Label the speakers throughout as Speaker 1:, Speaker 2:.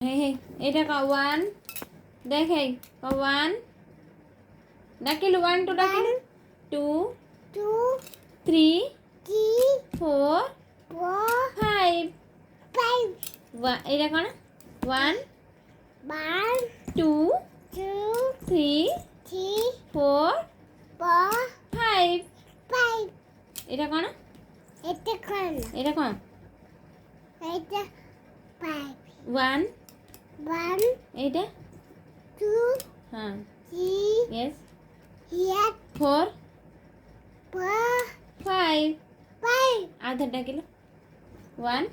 Speaker 1: এটা ক 1 দেখে ক 1 ডাকিলু 1 2 ডাকিলু 2 3 4 5 এটা কোন 1 2 3 4 5 এটা কোন এটা কোন 1 এটা
Speaker 2: 2
Speaker 1: হ্যাঁ
Speaker 2: 3
Speaker 1: yes
Speaker 2: 4
Speaker 1: 5
Speaker 2: 5
Speaker 1: আধা ডাকিলু 1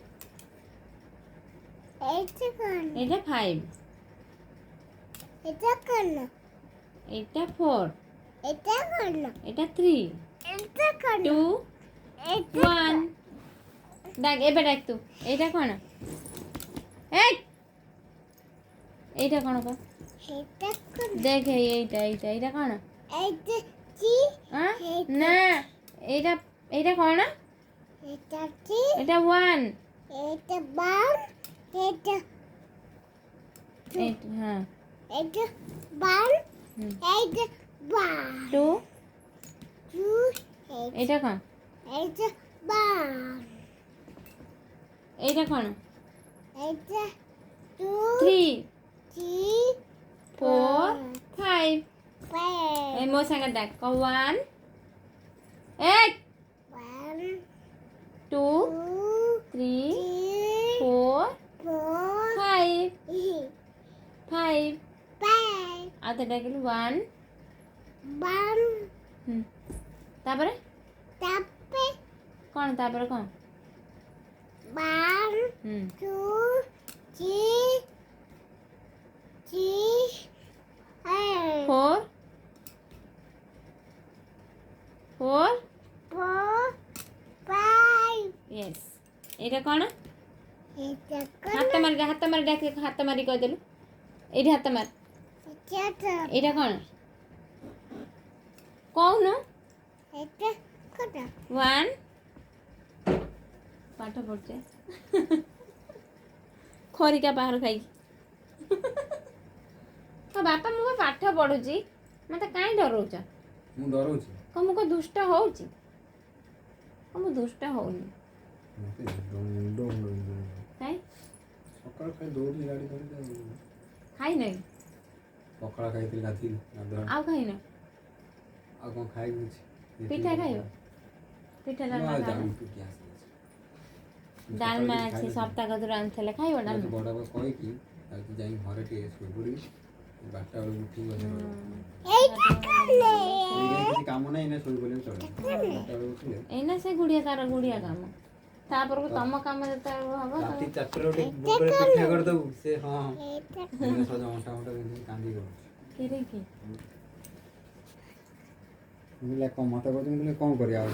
Speaker 1: এটা 5 এটা 4 এটা 3 2 1 ডাক এবার ডাক তুই এটা কোন এই এইটা কোন দেখে এইটা কোন না এইটা এইটা কোন এটা 1 হ্যাঁ 2 এটা কোন এইটা কোন 3 4 5 এই মো সঙ্গে দেখ 1 8 2 3 4 5 আধা ডাকিলু 1 তারপরে কোন তারপরে কোন 4 yes এটা কোন হাত মারি ডাক হাত মারি কই দেলু এইটা হাত মার এটা কোন কোন 1 পাঠ পড়ছে খরিকা ବାହାର ଖାଇ ହଁ ବାପା ମୁଁ ପାଠ ପଢୁଛି ମତେ କାଇଁ ଡରଉଛ
Speaker 3: ମୁଁ ଡରଉଛି
Speaker 1: ମୁଁ କଣ ଦୁଷ୍ଟ ହଉଛି ମୁଁ ଦୁଷ୍ଟ ହଉନି କାଇଁ
Speaker 3: ସକାଳ ଖାଇ ଦୌଡ଼ି ଗାଡ଼ି କରି
Speaker 1: ଖାଇ ନାହିଁ
Speaker 3: ପଖାଳ ଖାଇଥିଲି ରାତିରେ
Speaker 1: ଆଉ ଖାଇନ
Speaker 3: ଆଉ କ'ଣ ଖାଇବି
Speaker 1: ପିଠା ଖାଇବ ପିଠା ଡାଲମା ଅଛି ସପ୍ତାହ କତରୁ ଆଣିଥିଲେ ଖାଇବ ଡାଲମା
Speaker 3: ବଡ଼ ବାବା କହିକି ଆଜି ଯାଇ ଘରେ ଟିକେ ଶୋଇପଡ଼ିବି 12ଟା ବେଳକୁ ଉଠିକି କିଛି କାମ ନାହିଁ ନା ଶୋଇପଡ଼ିଲେ ଚଳିବ 12ଟା ବେଳକୁ ଉଠିଲେ
Speaker 1: ଏଇନା ସେ ଗୁଡ଼ିଆ ତାର ଗୁଡ଼ିଆ କାମ ତାପରକୁ ତମ କାମ ଯେତେବେଳେ ହବ
Speaker 3: ରାତି 4ଟାରେ ଗୋଟେ ବୋକରେ ପିଠା କରିଦେବୁ ସେ ହଁ ସଜ ଅଣ୍ଟା ବିନ୍ଧିକି କାନ୍ଦି କରୁଛି ମୁଁ କହିଲେ କ'ଣ ମତେ କହୁଛି ମୁଁ କହିଲେ କ'ଣ କରିବା ଆଉ